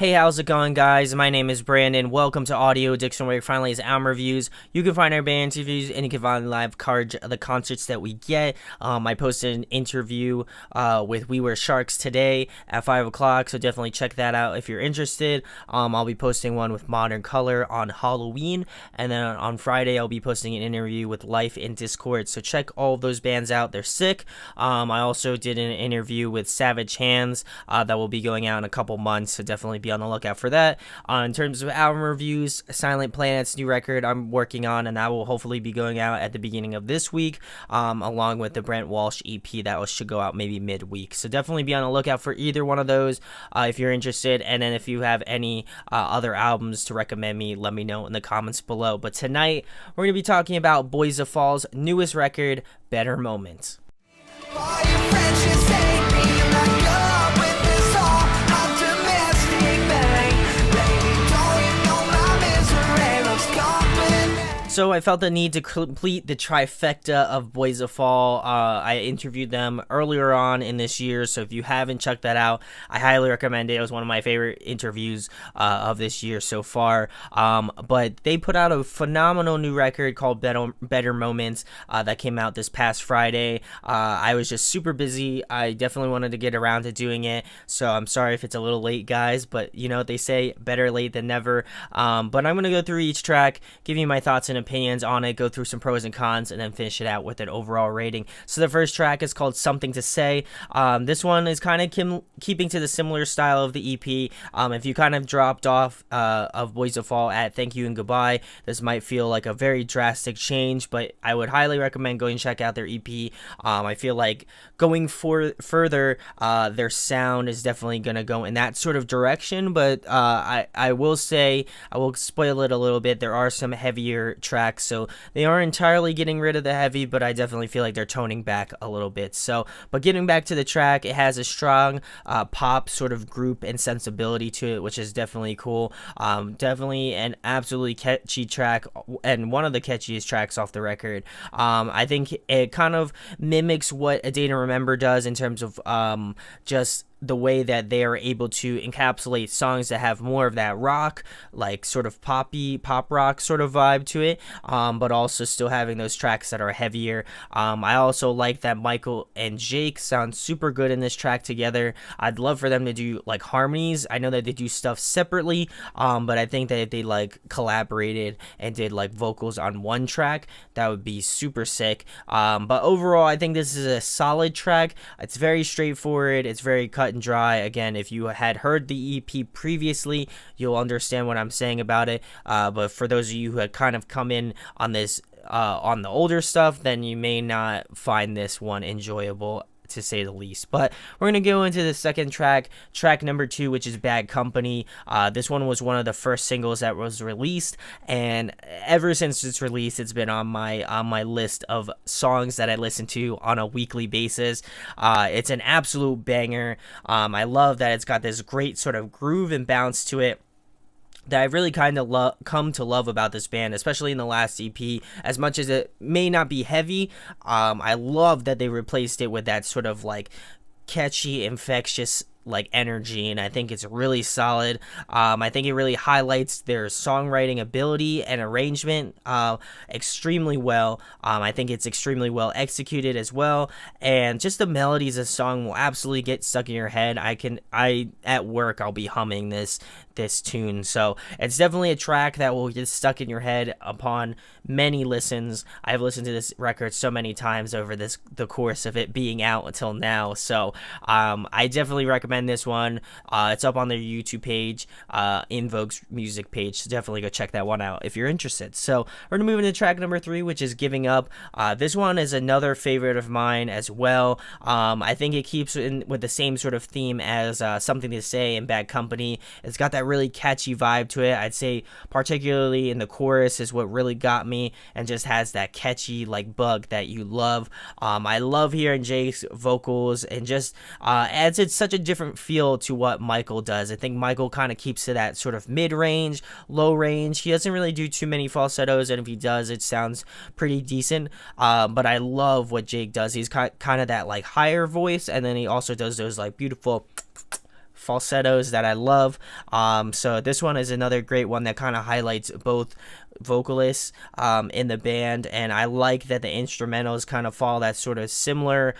Hey, how's it going, guys? My name is Brandon. Welcome to Audio Addiction, where finally is album reviews. You can find our band interviews, and you can find live cards of the concerts that we get. I posted an interview with We Were Sharks today at 5 o'clock, so definitely check that out if you're interested. I'll be posting one with Modern Color on Halloween, and then on Friday I'll be posting an interview with Life in Discord, so check all of those bands out. They're sick. I also did an interview with Savage Hands that will be going out in a couple months, so definitely be on the lookout for that. In terms of album reviews, Silent Planet's new record I'm working on, and that will hopefully be going out at the beginning of this week, along with the Brent Walsh EP that should go out maybe midweek. So definitely be on the lookout for either one of those if you're interested. And then if you have any other albums to recommend me, let me know in the comments below. But tonight we're going to be talking about Boys of Fall's newest record, Better Moments. So I felt the need to complete the trifecta of Boys of Fall. I interviewed them earlier on in this year, so if you haven't checked that out, I highly recommend it. It was one of my favorite interviews of this year so far. But they put out a phenomenal new record called Better Moments that came out this past Friday. I was just super busy. I definitely wanted to get around to doing it, so I'm sorry if it's a little late, guys, but you know what they say, better late than never. But I'm going to go through each track, give you my thoughts and opinions on it, go through some pros and cons, and then finish it out with an overall rating. So the first track is called Something to Say. This one is kind of keeping to the similar style of the EP. If you kind of dropped off of Boys of Fall at Thank You and Goodbye, this might feel like a very drastic change, but I would highly recommend going check out their EP. I feel like going further, their sound is definitely going to go in that sort of direction, but I will say, I will spoil it a little bit, there are some heavier tracks, so they aren't entirely getting rid of the heavy, but I definitely feel like they're toning back a little bit. So, but getting back to the track, it has a strong pop sort of group and sensibility to it, which is definitely cool. Definitely an absolutely catchy track, and one of the catchiest tracks off the record. I think it kind of mimics what A Day to Remember does in terms of just the way that they are able to encapsulate songs that have more of that rock, like sort of pop rock sort of vibe to it, but also still having those tracks that are heavier. I also like that Michael and Jake sound super good in this track together. I'd love for them to do like harmonies. I know that they do stuff separately, but I think that if they like collaborated and did like vocals on one track, that would be super sick. But overall, I think this is a solid track. It's very straightforward. It's very cut and dry. Again, if you had heard the EP previously, you'll understand what I'm saying about it. But for those of you who had kind of come in on this on the older stuff, then you may not find this one enjoyable, to say the least. But we're gonna go into the second track number 2, which is Bad Company. This one was one of the first singles that was released, and ever since its release, it's been on my list of songs that I listen to on a weekly basis. It's an absolute banger. I love that it's got this great sort of groove and bounce to it that I've really kind of come to love about this band, especially in the last EP. As much as it may not be heavy, I love that they replaced it with that sort of like catchy, infectious like energy, and I think it's really solid. I think it really highlights their songwriting ability and arrangement extremely well. I think it's extremely well executed as well, and just the melodies of the song will absolutely get stuck in your head. At work I'll be humming this tune, so it's definitely a track that will get stuck in your head upon many listens. I've listened to this record so many times over the course of it being out until now, so I definitely recommend this one. It's up on their YouTube page, In Vogue's music page, so definitely go check that one out if you're interested. So we're gonna move into track number 3, which is Giving Up. This one is another favorite of mine as well. I think it keeps in with the same sort of theme as Something to Say and Bad Company. It's got that really catchy vibe to it. I'd say particularly in the chorus is what really got me, and just has that catchy like bug that you love. I love hearing Jake's vocals, and just adds it such a different feel to what Michael does. I think Michael kind of keeps to that sort of mid-range, low range. He doesn't really do too many falsettos, and if he does, it sounds pretty decent. But I love what Jake does. He's kind of that like higher voice, and then he also does those like beautiful falsettos that I love. So this one is another great one that kind of highlights both vocalists in the band, and I like that the instrumentals kind of follow that sort of similar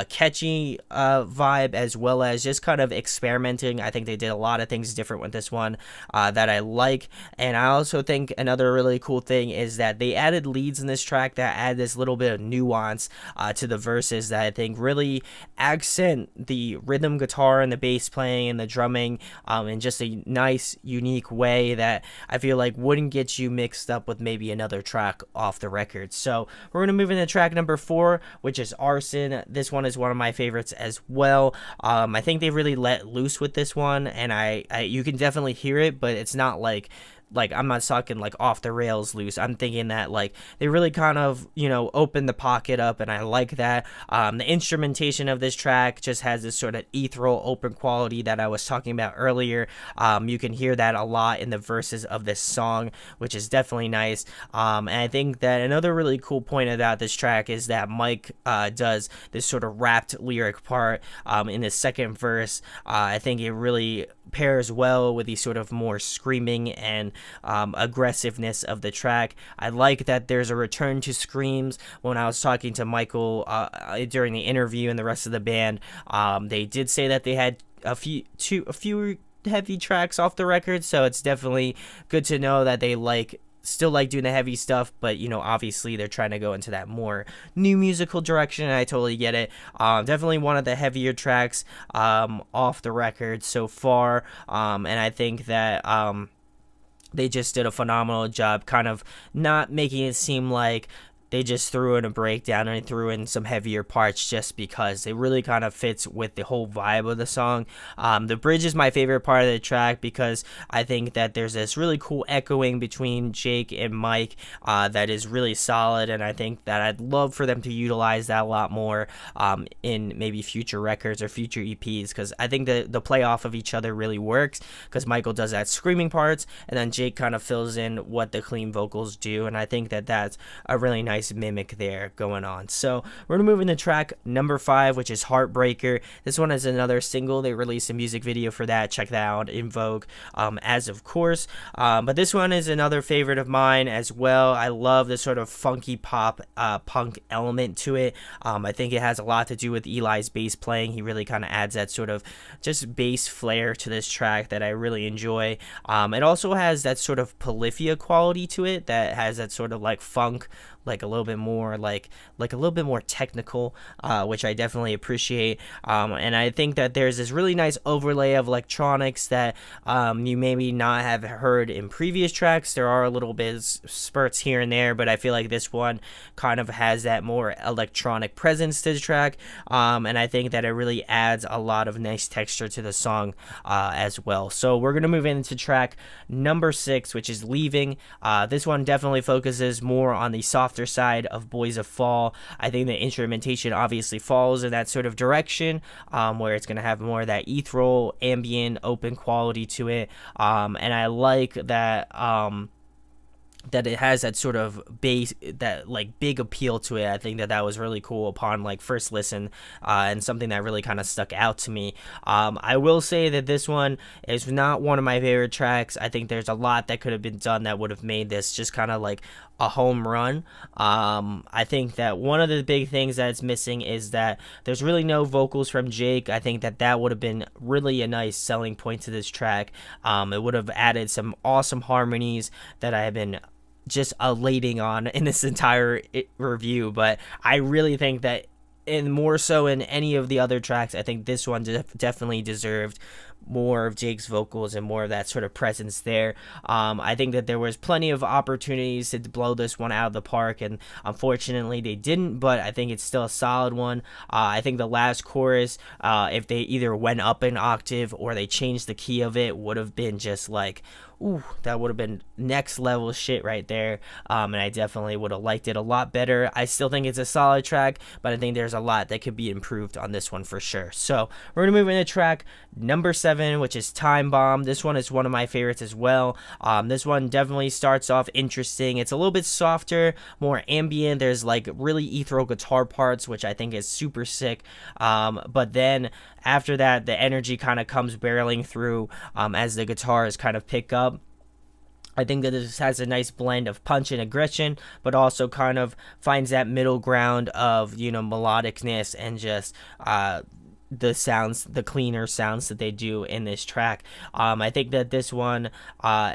catchy vibe, as well as just kind of experimenting. I think they did a lot of things different with this one that I like. And I also think another really cool thing is that they added leads in this track that add this little bit of nuance to the verses that I think really accent the rhythm guitar and the bass playing and the drumming in just a nice, unique way that I feel like wouldn't get you mixed up with maybe another track off the record. So we're going to move into track number 4, which is Arson. This one is one of my favorites as well. I think they really let loose with this one, and I you can definitely hear it, but it's not like I'm not talking like off the rails loose. I'm thinking that like they really kind of, open the pocket up, and I like that. The instrumentation of this track just has this sort of ethereal open quality that I was talking about earlier. You can hear that a lot in the verses of this song, which is definitely nice. And I think that another really cool point about this track is that Mike does this sort of rapped lyric part in the second verse. I think it really pairs well with the sort of more screaming and aggressiveness of the track. I like that there's a return to screams. When I was talking to Michael during the interview and the rest of the band, they did say that they had a few heavy tracks off the record, so it's definitely good to know that they still like doing the heavy stuff, but obviously they're trying to go into that more new musical direction, and I totally get it. Definitely one of the heavier tracks off the record so far, and I think that they just did a phenomenal job kind of not making it seem like they just threw in a breakdown and threw in some heavier parts just because. It really kind of fits with the whole vibe of the song. The bridge is my favorite part of the track because I think that there's this really cool echoing between Jake and Mike that is really solid, and I think that I'd love for them to utilize that a lot more in maybe future records or future EPs, because I think the play off of each other really works, because Michael does that screaming parts and then Jake kind of fills in what the clean vocals do, and I think that that's a really nice mimic there going on. So we're gonna move into track number 5, which is Heartbreaker. This one is another single. They released a music video for that. Check that out in Vogue as of course. But this one is another favorite of mine as well. I love the sort of funky pop punk element to it. I think it has a lot to do with Eli's bass playing. He really kind of adds that sort of just bass flair to this track that I really enjoy. It also has that sort of polyphia quality to it that has that sort of like funk, like a little bit more like a little bit more technical, which I definitely appreciate. And I think that there's this really nice overlay of electronics that you maybe not have heard in previous tracks. There are a little bit spurts here and there, but I feel like this one kind of has that more electronic presence to the track, and I think that it really adds a lot of nice texture to the song as well. So we're gonna move into track number 6, which is Leaving. This one definitely focuses more on the softer side of Boys of Fall. I think the instrumentation obviously falls in that sort of direction, where it's going to have more of that ethereal, ambient, open quality to it, and I like that that it has that sort of bass, that like big appeal to it. I think that was really cool upon first listen, and something that really kind of stuck out to me. I will say that this one is not one of my favorite tracks. I think there's a lot that could have been done that would have made this just kind of like a home run. I think that one of the big things that's missing is that there's really no vocals from Jake. I think that would have been really a nice selling point to this track. It would have added some awesome harmonies that I have been just elating on in this entire review, but I really think that, and more so in any of the other tracks, I think this one definitely deserved more of Jake's vocals and more of that sort of presence there. I think that there was plenty of opportunities to blow this one out of the park, and unfortunately they didn't, but I think it's still a solid one. I think the last chorus, if they either went up an octave or they changed the key of it, would have been just like, ooh, that would have been next level shit right there. And I definitely would have liked it a lot better. I still think it's a solid track, but I think there's a lot that could be improved on this one for sure. So we're gonna move into track number 7, 7, which is Time Bomb. This one is one of my favorites as well. This one definitely starts off interesting. It's a little bit softer, more ambient. There's like really ethereal guitar parts, which I think is super sick. But then after that, the energy kind of comes barreling through as the guitars kind of pick up. I think that this has a nice blend of punch and aggression, but also kind of finds that middle ground of, melodicness and just the sounds, the cleaner sounds that they do in this track. I think that this one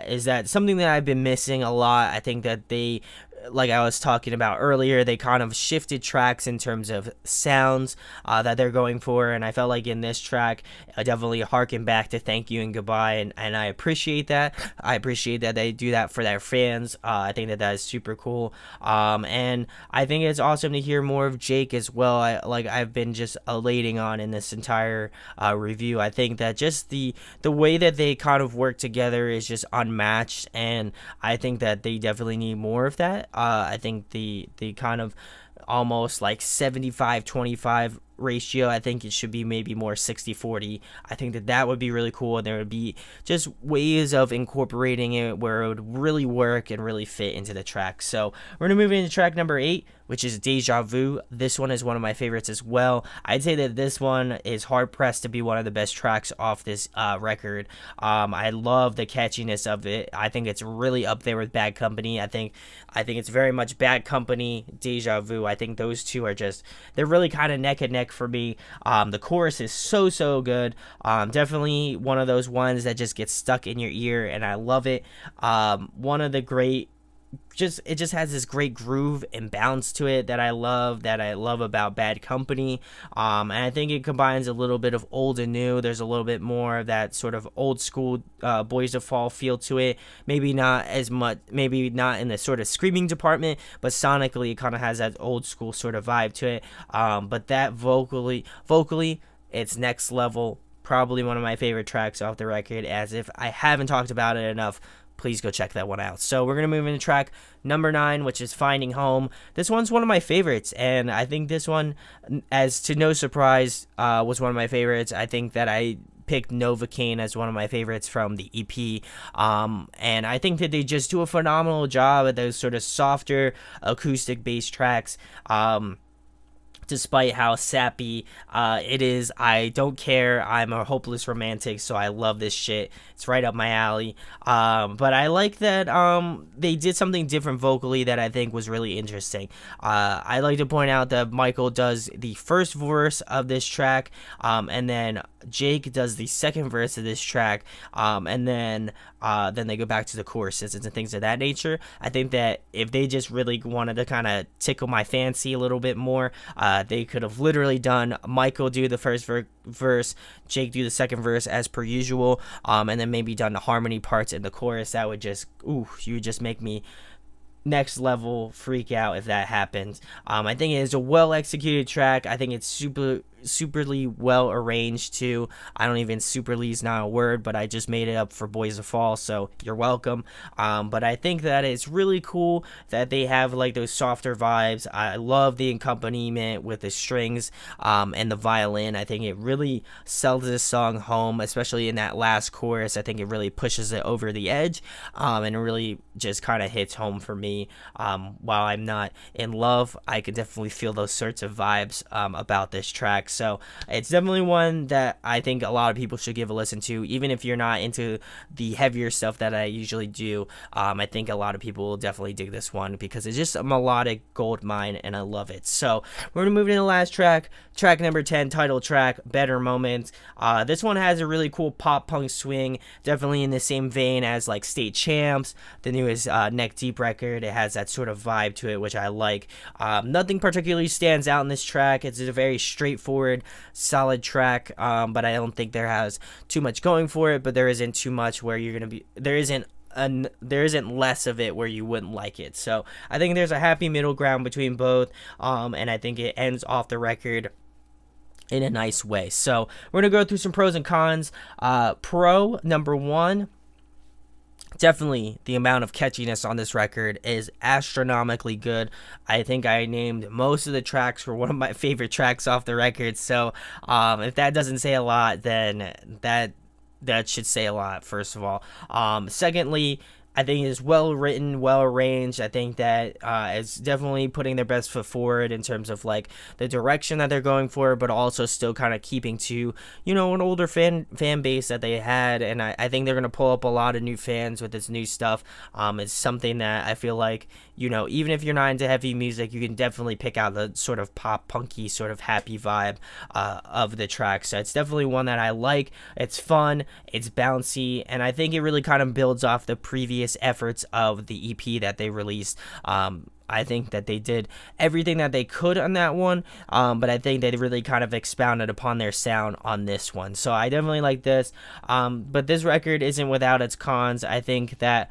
is that something that I've been missing a lot. I think that they, like I was talking about earlier, they kind of shifted tracks in terms of sounds that they're going for, and I felt like in this track I definitely harken back to Thank You and Goodbye, and I appreciate that. I appreciate that they do that for their fans. I think that is super cool, and I think it's awesome to hear more of Jake as well. I've been just elating on in this entire review. I think that just the way that they kind of work together is just unmatched, and I think that they definitely need more of that. I think the kind of almost like 75-25 ratio, I think it should be maybe more 60-40. I think that would be really cool, and there would be just ways of incorporating it where it would really work and really fit into the track. So we're gonna move into track number 8, which is Deja Vu. This one is one of my favorites as well. I'd say that this one is hard pressed to be one of the best tracks off this record. I love the catchiness of it. I think it's really up there with Bad Company. I think it's very much Bad Company, Deja Vu. I think those two are they're really kind of neck and neck for me. The chorus is so good. Definitely one of those ones that just gets stuck in your ear, and I love it. One of the great, it just has this great groove and bounce to it that I love about Bad Company. And I think it combines a little bit of old and new. There's a little bit more of that sort of old school Boys to Fall feel to it. Maybe not as much, maybe not in the sort of screaming department, but sonically it kind of has that old school sort of vibe to it. But that vocally, it's next level. Probably one of my favorite tracks off the record. As if I haven't talked about it enough, please go check that one out. So we're going to move into track number 9, which is Finding Home. This one's one of my favorites, and I think this one, as to no surprise, was one of my favorites. I think that I picked Novocaine as one of my favorites from the EP, and I think that they just do a phenomenal job at those sort of softer acoustic bass tracks. Despite how sappy it is, I don't care. I'm a hopeless romantic, so I love this shit. It's right up my alley. But I like that they did something different vocally that I think was really interesting. I like to point out that Michael does the first verse of this track, and then Jake does the second verse of this track, and then they go back to the choruses and things of that nature. I think that if they just really wanted to kind of tickle my fancy a little bit more, they could have literally done Michael do the first verse, Jake do the second verse as per usual, and then maybe done the harmony parts in the chorus. That would just, you would just make me next level freak out if that happens. I think it is a well executed track. I think it's superly well arranged too. I don't even, superly's not a word, but I just made it up for Boys to Fall, so you're welcome. But I think that it's really cool that they have like those softer vibes. I love the accompaniment with the strings and the violin. I think it really sells this song home, especially in that last chorus. I think it really pushes it over the edge, and it really just kind of hits home for me. While I'm not in love, I can definitely feel those sorts of vibes about this track. So it's definitely one that I think a lot of people should give a listen to, even if you're not into the heavier stuff that I usually do. I think a lot of people will definitely dig this one because it's just a melodic gold mine, and I love it. So we're gonna move into the last track number 10, title track, Better Moments. This one has a really cool pop punk swing, definitely in the same vein as like State Champs, the newest Neck Deep record. It has that sort of vibe to it, which I like. Nothing particularly stands out in this track. It's a very straightforward, solid track, but I don't think there has too much going for it, but there isn't too much where you're gonna be, there isn't less of it where you wouldn't like it. So I think there's a happy middle ground between both, and I think it ends off the record in a nice way. So we're gonna go through some pros and cons. Pro number 1, definitely the amount of catchiness on this record is astronomically good. I think I named most of the tracks for one of my favorite tracks off the record. So if that doesn't say a lot, then that that should say a lot, first of all. Secondly, I think it's well written, well arranged. I think that it's definitely putting their best foot forward in terms of like the direction that they're going for, but also still kind of keeping to, you know, an older fan base that they had. And I think they're going to pull up a lot of new fans with this new stuff. It's something that I feel like, you know, even if you're not into heavy music, you can definitely pick out the sort of pop punky sort of happy vibe of the track. So it's definitely one that I like. It's fun, it's bouncy, and I think it really kind of builds off the previous efforts of the EP that they released. I think that they did everything that they could on that one, but I think they really kind of expounded upon their sound on this one. So I definitely like this, but this record isn't without its cons. I think that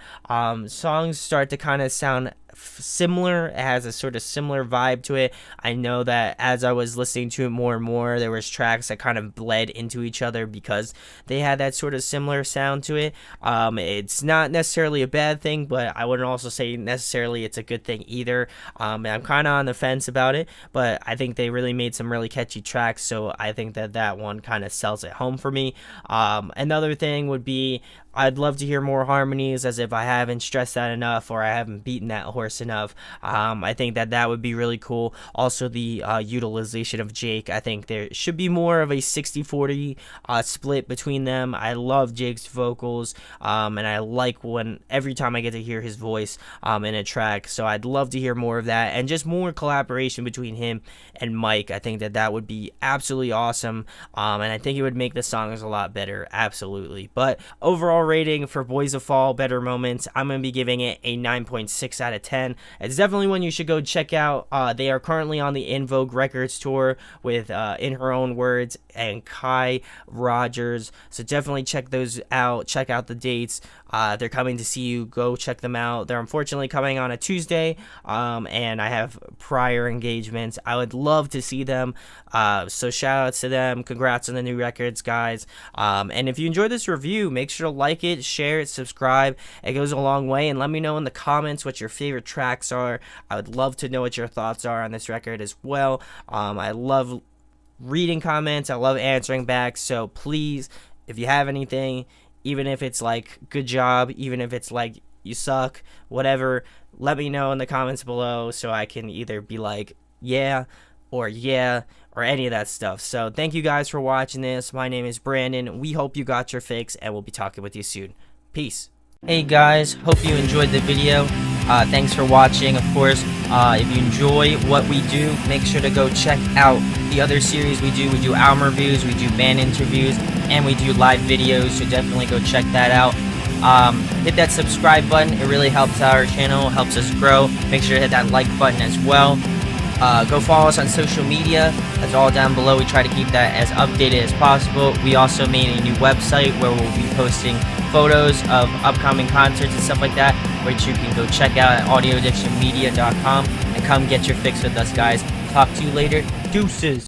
songs start to kind of sound similar. It has a sort of similar vibe to it. I know that as I was listening to it more and more, there was tracks that kind of bled into each other because they had that sort of similar sound to it. It's not necessarily a bad thing, but I wouldn't also say necessarily it's a good thing either. I'm kind of on the fence about it, but I think they really made some really catchy tracks, so I think that that one kind of sells it home for me. Another thing would be, I'd love to hear more harmonies, as if I haven't stressed that enough or I haven't beaten that horse enough. I think that that would be really cool. Also, the utilization of Jake. I think there should be more of a 60-40 split between them. I love Jake's vocals, and I like when every time I get to hear his voice in a track. So I'd love to hear more of that, and just more collaboration between him and Mike. I think that that would be absolutely awesome, and I think it would make the songs a lot better. Absolutely. But overall rating for Boys of Fall, Better Moments, I'm going to be giving it a 9.6 out of 10. It's definitely one you should go check out. They are currently on the In Vogue Records tour with In Her Own Words and Kai Rogers, so definitely check those out. Check out the dates. They're coming to see you. Go check them out. They're unfortunately coming on a Tuesday, and I have prior engagements. I would love to see them, so shout outs to them. Congrats on the new records, guys. And if you enjoyed this review, make sure to like it, share it, subscribe. It goes a long way, and let me know in the comments what your favorite tracks are. I would love to know what your thoughts are on this record as well. I love reading comments. I love answering back, so please, if you have anything, even if it's like good job, even if it's like you suck, whatever, let me know in the comments below so I can either be like yeah or any of that stuff. So thank you guys for watching this. My name is Brandon. We hope you got your fix, and we'll be talking with you soon. Peace. Hey guys, hope you enjoyed the video. Thanks for watching. Of course, if you enjoy what we do, make sure to go check out the other series we do. We do album reviews, we do band interviews, and we do live videos, so definitely go check that out. Hit that subscribe button. It really helps our channel, helps us grow. Make sure to hit that like button as well. Go follow us on social media. That's all down below. We try to keep that as updated as possible. We also made a new website where we'll be posting photos of upcoming concerts and stuff like that, which you can go check out at audioaddictionmedia.com, and come get your fix with us, guys. Talk to you later. Deuces.